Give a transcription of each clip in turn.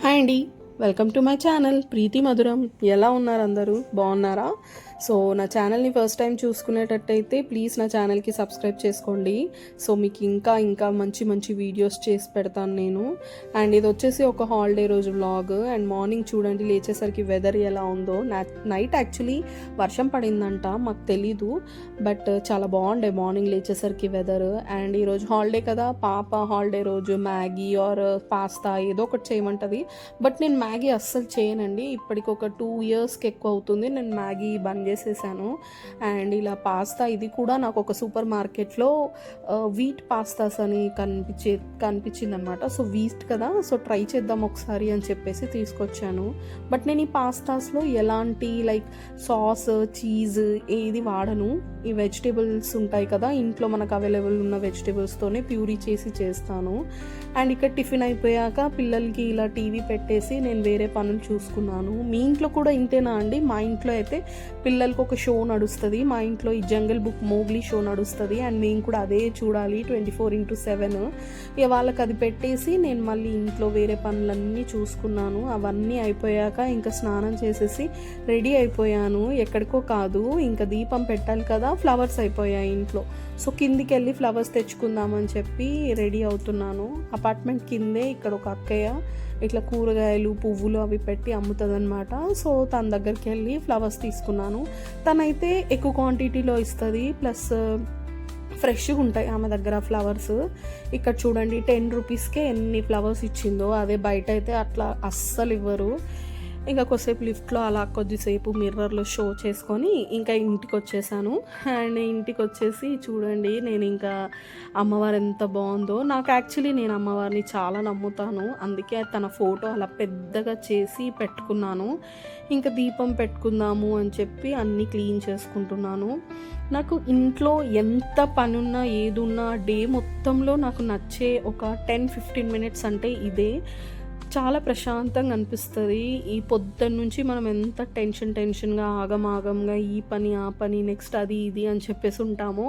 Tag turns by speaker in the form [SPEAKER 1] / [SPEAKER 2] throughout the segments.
[SPEAKER 1] Hi అండి, welcome to my channel ప్రీతి మధురం. ఎలా ఉన్నారు అందరూ? బాగున్నారా? సో నా ఛానల్ని ఫస్ట్ టైం చూసుకునేటట్టయితే ప్లీజ్ నా ఛానల్కి సబ్స్క్రైబ్ చేసుకోండి. సో మీకు ఇంకా మంచి మంచి వీడియోస్ చేసి పెడతాను నేను. అండ్ ఇది వచ్చేసి ఒక హాలిడే రోజు వ్లాగ్. అండ్ మార్నింగ్ చూడండి, లేచేసరికి వెదర్ ఎలా ఉందో. నైట్ యాక్చువల్లీ వర్షం పడిందంట, మాకు తెలీదు. బట్ చాలా బాగుండే మార్నింగ్ లేచేసరికి వెదర్. అండ్ ఈరోజు హాలిడే కదా, పాప హాలిడే రోజు మ్యాగీ ఆర్ పాస్తా ఏదో ఒకటి చేయమంటుంది. బట్ నేను మ్యాగీ అస్సలు చేయనండి. ఇప్పటికి ఒక 2 yearsకి ఎక్కువ అవుతుంది నేను మ్యాగీ బంద్ చేసేసాను. అండ్ ఇలా పాస్తా ఇది కూడా నాకు ఒక సూపర్ మార్కెట్లో వీట్ పాస్తాస్ అని కనిపించింది అనమాట. సో వీట్ కదా, సో ట్రై చేద్దాం ఒకసారి అని చెప్పేసి తీసుకొచ్చాను. బట్ నేను ఈ పాస్తాస్లో ఎలాంటి లైక్ సాస్ చీజ్ ఏది వాడను. ఈ వెజిటేబుల్స్ ఉంటాయి కదా ఇంట్లో మనకు అవైలబుల్ ఉన్న వెజిటేబుల్స్తోనే ప్యూరీ చేసి చేస్తాను. అండ్ ఇక్కడ టిఫిన్ అయిపోయాక పిల్లలకి ఇలా టీవీ పెట్టేసి నేను వేరే పనులు చూసుకున్నాను. మీ ఇంట్లో కూడా ఇంతేనా అండి? మా ఇంట్లో అయితే పిల్లలకి ఒక షో నడుస్తుంది. మా ఇంట్లో ఈ జంగల్ బుక్ మోగ్లీ షో నడుస్తుంది. అండ్ మేము కూడా అదే చూడాలి 24/7. ఇక వాళ్ళకి అది పెట్టేసి నేను మళ్ళీ ఇంట్లో వేరే పనులన్నీ చూసుకున్నాను. అవన్నీ అయిపోయాక ఇంకా స్నానం చేసేసి రెడీ అయిపోయాను. ఎక్కడికో కాదు, ఇంకా దీపం పెట్టాలి కదా, ఫ్లవర్స్ అయిపోయాయి ఇంట్లో. సో కిందికి వెళ్ళి ఫ్లవర్స్ తెచ్చుకుందామని చెప్పి రెడీ అవుతున్నాను. అపార్ట్మెంట్ కిందే ఇక్కడ ఒక అక్కయ్య ఇట్లా కూరగాయలు పువ్వులు అవి పెట్టి అమ్ముతుంది అనమాట. సో తన దగ్గరికి వెళ్ళి ఫ్లవర్స్ తీసుకున్నాను. తనైతే ఎక్కువ క్వాంటిటీలో ఇస్తుంది, ప్లస్ ఫ్రెష్గా ఉంటాయి ఆమె దగ్గర ఫ్లవర్స్. ఇక్కడ చూడండి 10 రూపీస్కే ఎన్ని ఫ్లవర్స్ ఇచ్చిందో. అదే బయట అయితే అట్లా అస్సలు ఇవ్వరు. ఇంకా కొద్దిసేపు లిఫ్ట్లో అలా కొద్దిసేపు మిర్రర్లో షో చేసుకొని ఇంకా ఇంటికి వచ్చేసాను. అండ్ ఇంటికి వచ్చేసి చూడండి, నేను ఇంకా అమ్మవారు ఎంత బాగుందో. నాకు యాక్చువల్లీ నేను అమ్మవారిని చాలా నమ్ముతాను, అందుకే తన ఫోటో అలా పెద్దగా చేసి పెట్టుకున్నాను. ఇంకా దీపం పెట్టుకుందాము అని చెప్పి అన్నీ క్లీన్ చేసుకుంటున్నాను. నాకు ఇంట్లో ఎంత పనున్నా ఏదున్నా డే మొత్తంలో నాకు నచ్చే ఒక 10-15 minutes అంటే ఇదే. చాలా ప్రశాంతంగా అనిపిస్తుంది. ఈ పొద్దున్న నుంచి మనం ఎంత టెన్షన్గా ఆగంగా ఈ పని ఆ పని నెక్స్ట్ అది ఇది అని చెప్పేసి ఉంటామో,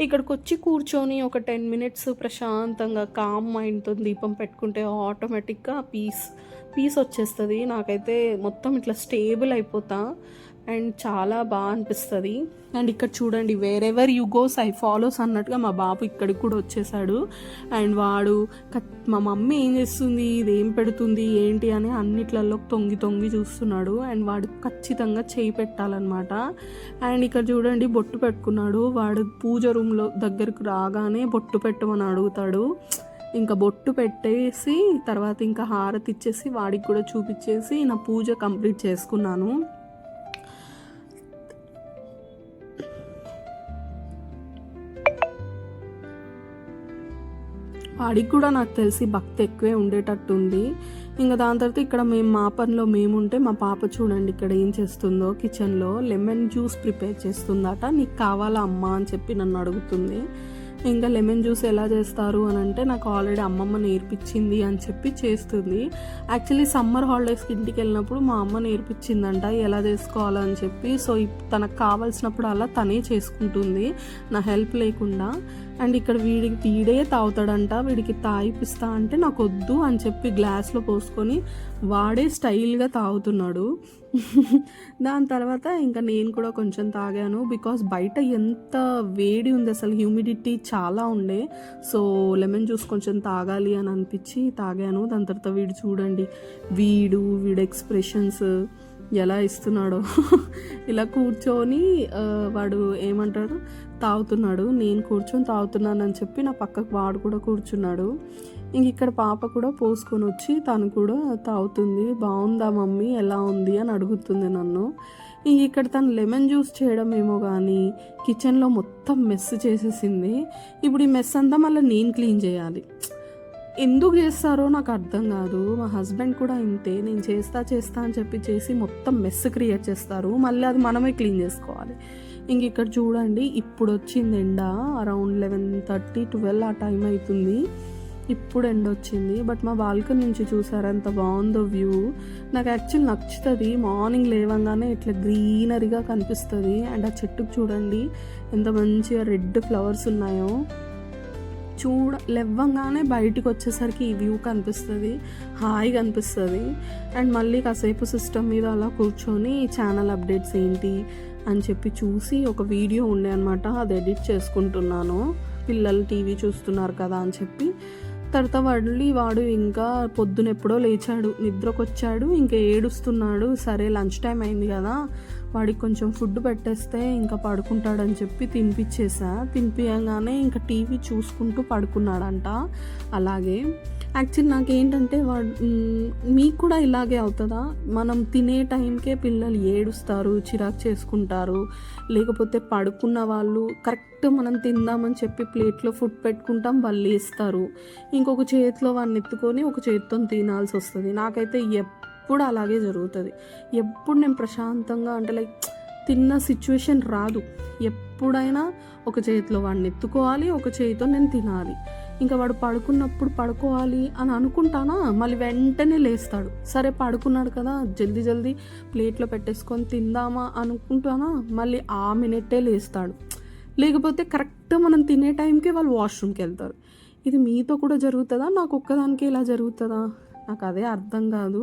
[SPEAKER 1] ఇక్కడికి వచ్చి కూర్చొని ఒక 10 minutes ప్రశాంతంగా కామ్ మైండ్తో దీపం పెట్టుకుంటే ఆటోమేటిక్గా పీస్ వచ్చేస్తుంది. నాకైతే మొత్తం ఇట్లా స్టేబుల్ అయిపోతా అండ్ చాలా బాగా అనిపిస్తుంది. అండ్ ఇక్కడ చూడండి, wherever you goes I follows అన్నట్టుగా మా బాబు ఇక్కడికి కూడా వచ్చేసాడు. అండ్ వాడు మా మమ్మీ ఏం చేస్తుంది, ఇదేం పెడుతుంది ఏంటి అని అన్నిట్లలో తొంగి చూస్తున్నాడు. అండ్ వాడు ఖచ్చితంగా చేయి పెట్టాలన్నమాట. అండ్ ఇక్కడ చూడండి, బొట్టు పెట్టుకున్నాడు. వాడు పూజ రూమ్లో దగ్గరకు రాగానే బొట్టు పెట్టమని అడుగుతాడు. ఇంకా బొట్టు పెట్టేసి తర్వాత ఇంకా హారతి ఇచ్చేసి వాడికి కూడా చూపించేసి నా పూజ కంప్లీట్ చేసుకున్నాను. వాడికి కూడా నాకు తెలిసి భక్తి ఎక్కువే ఉండేటట్టుంది. ఇంకా దాని తర్వాత ఇక్కడ మా పనిలో మేముంటే మా పాప చూడండి ఇక్కడ ఏం చేస్తుందో, కిచెన్లో లెమన్ జ్యూస్ ప్రిపేర్ చేస్తుందట. నీకు కావాలా అమ్మ అని చెప్పి నన్ను అడుగుతుంది. ఇంకా లెమన్ జ్యూస్ ఎలా చేస్తారు అని అంటే నాకు ఆల్రెడీ అమ్మమ్మ నేర్పించింది అని చెప్పి చేస్తుంది. యాక్చువల్లీ సమ్మర్ హాలిడేస్కి ఇంటికి వెళ్ళినప్పుడు మా అమ్మ నేర్పించిందంట ఎలా చేసుకోవాలని చెప్పి. సో తనకు కావాల్సినప్పుడు అలా తనే చేసుకుంటుంది నా హెల్ప్ లేకుండా. అండ్ ఇక్కడ వీడే తాగుతాడంట. వీడికి తాగిపిస్తా అంటే నాకు వద్దు అని చెప్పి గ్లాస్లో పోసుకొని వాడే స్టైల్గా తాగుతున్నాడు. దాని తర్వాత ఇంకా నేను కూడా కొంచెం తాగాను. బికాస్ బయట ఎంత వేడి ఉంది, అసలు హ్యూమిడిటీ చాలా ఉండే. సో లెమన్ జ్యూస్ కొంచెం తాగాలి అని అనిపించి తాగాను. దాని తర్వాత వీడు చూడండి, వీడి ఎక్స్ప్రెషన్స్ ఎలా ఇస్తున్నాడో. ఇలా కూర్చొని వాడు ఏమంటాడు తాగుతున్నాడు. నేను కూర్చొని తాగుతున్నానని చెప్పి నా పక్కకు వాడు కూడా కూర్చున్నాడు. ఇంక ఇక్కడ పాప కూడా పోసుకొని వచ్చి తను కూడా తాగుతుంది. బాగుందా మమ్మీ, ఎలా ఉంది అని అడుగుతుంది నన్ను. ఇంక ఇక్కడ తను లెమన్ జ్యూస్ చేయడం ఏమో కానీ కిచెన్లో మొత్తం మెస్ చేసేసింది. ఇప్పుడు ఈ మెస్ అంతా మళ్ళీ నేను క్లీన్ చేయాలి. ఎందుకు చేస్తారో నాకు అర్థం కాదు. మా హస్బెండ్ కూడా ఇంతే, నేను చేస్తా అని చెప్పి చేసి మొత్తం మెస్ క్రియేట్ చేస్తారు. మళ్ళీ అది మనమే క్లీన్ చేసుకోవాలి. ఇంక ఇక్కడ చూడండి, ఇప్పుడు వచ్చింది ఎండ. అరౌండ్ 11:30-12 ఆ టైం అవుతుంది. ఇప్పుడు ఎండ వచ్చింది. బట్ మా బాల్కనీ నుంచి చూసారా ఎంత బాగుందో వ్యూ. నాకు యాక్చువల్ నచ్చుతుంది. మార్నింగ్ లేవంగానే ఇట్లా గ్రీనరీగా కనిపిస్తుంది. అండ్ ఆ చెట్టుకు చూడండి ఎంత మంచిగా రెడ్ ఫ్లవర్స్ ఉన్నాయో. లేవ్వంగానే బయటికి వచ్చేసరికి ఈ వ్యూ కనిపిస్తుంది, హాయిగా అనిపిస్తుంది. అండ్ మళ్ళీ కాసేపు సిస్టమ్ మీద అలా కూర్చొని ఛానల్ అప్డేట్స్ ఏంటి అని చెప్పి చూసి ఒక వీడియో ఉండే అనమాట, అది ఎడిట్ చేసుకుంటున్నాను. పిల్లలు టీవీ చూస్తున్నారు కదా అని చెప్పి. తర్వాత వాడు ఇంకా పొద్దునెప్పుడో లేచాడు, నిద్రకొచ్చాడు, ఇంకా ఏడుస్తున్నాడు. సరే లంచ్ టైం అయింది కదా, వాడికి కొంచెం ఫుడ్ పెట్టేస్తే ఇంకా పడుకుంటాడని చెప్పి తినిపించగానే ఇంకా టీవీ చూసుకుంటూ పడుకున్నాడంట. అలాగే యాక్చువల్లీ నాకేంటంటే మీకు కూడా ఇలాగే అవుతుందా? మనం తినే టైంకే పిల్లలు ఏడుస్తారు, చిరాకు చేసుకుంటారు, లేకపోతే పడుకున్న వాళ్ళు కరెక్ట్ మనం తిందామని చెప్పి ప్లేట్లో ఫుడ్ పెట్టుకుంటాం, వాళ్ళు లేస్తారు, ఇంకొక చేతిలో వాడిని ఎత్తుకొని ఒక చేతితో తినాల్సి వస్తుంది. నాకైతే ఎప్పుడు అలాగే జరుగుతుంది. ఎప్పుడు నేను ప్రశాంతంగా అంటే లైక్ తిన్న సిచ్యువేషన్ రాదు. ఎప్పుడైనా ఒక చేతిలో వాడిని ఎత్తుకోవాలి, ఒక చేతితో నేను తినాలి. ఇంకా వాడు పడుకున్నప్పుడు పడుకోవాలి అని అనుకుంటానా, మళ్ళీ వెంటనే లేస్తాడు. సరే పడుకున్నాడు కదా, జల్దీ ప్లేట్లో పెట్టేసుకొని తిందామా అనుకుంటానా, మళ్ళీ ఆ మినిట్టే లేస్తాడు. లేకపోతే కరెక్ట్ మనం తినే టైంకే వాళ్ళు వాష్రూమ్కి వెళ్తారు. ఇది మీతో కూడా జరుగుతుందా, నాకు ఒక్కదానికి ఇలా జరుగుతుందా? నాకు అదే అర్థం కాదు.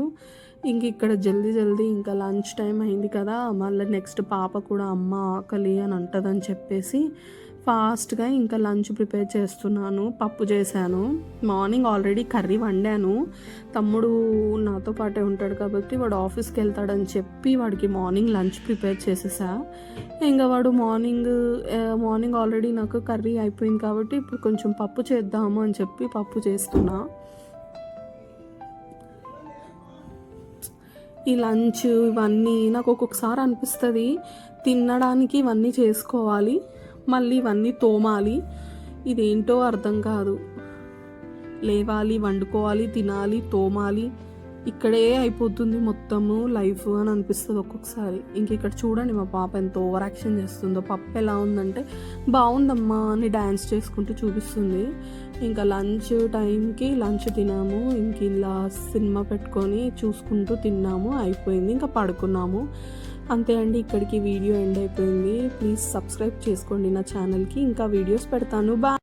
[SPEAKER 1] ఇంక ఇక్కడ జల్దీ ఇంకా లంచ్ టైం అయింది కదా, మళ్ళీ నెక్స్ట్ పాప కూడా అమ్మ ఆకలి అని అంటదని చెప్పేసి ఫాస్ట్గా ఇంకా లంచ్ ప్రిపేర్ చేస్తున్నాను. పప్పు చేశాను, మార్నింగ్ ఆల్రెడీ కర్రీ వండాను. తమ్ముడు నాతో పాటే ఉంటాడు కాబట్టి వాడు ఆఫీస్కి వెళ్తాడని చెప్పి వాడికి మార్నింగ్ లంచ్ ప్రిపేర్ చేసేసా. ఇంకా వాడు మార్నింగ్ ఆల్రెడీ నాకు కర్రీ అయిపోయింది కాబట్టి ఇప్పుడు కొంచెం పప్పు చేద్దాము అని చెప్పి పప్పు చేస్తున్నా. ఈ లంచ్ ఇవన్నీ నాకు ఒక్కొక్కసారి అనిపిస్తుంది, తినడానికి ఇవన్నీ చేసుకోవాలి, మళ్ళీ ఇవన్నీ తోమాలి, ఇదేంటో అర్థం కాదు. లేవాలి, వండుకోవాలి, తినాలి, తోమాలి, ఇక్కడే అయిపోతుంది మొత్తము లైఫ్ అని అనిపిస్తుంది ఒక్కొక్కసారి. ఇంక ఇక్కడ చూడండి మా పాప ఎంత ఓవర్ యాక్షన్ చేస్తుందో. పప్పు ఎలా ఉందంటే బాగుందమ్మా అని డ్యాన్స్ చేసుకుంటూ చూపిస్తుంది. ఇంకా లంచ్ టైంకి లంచ్ తిన్నాము, ఇంక ఇలా సినిమా పెట్టుకొని చూసుకుంటూ తిన్నాము, అయిపోయింది, ఇంకా పడుకున్నాము. అంతే అండి, ఇక్కడికి వీడియో ఎండ్ అయిపోయింది. ప్లీజ్ సబ్స్క్రైబ్ చేసుకోండి నా ఛానల్కి, ఇంకా వీడియోస్ పెడతాను. బాయ్.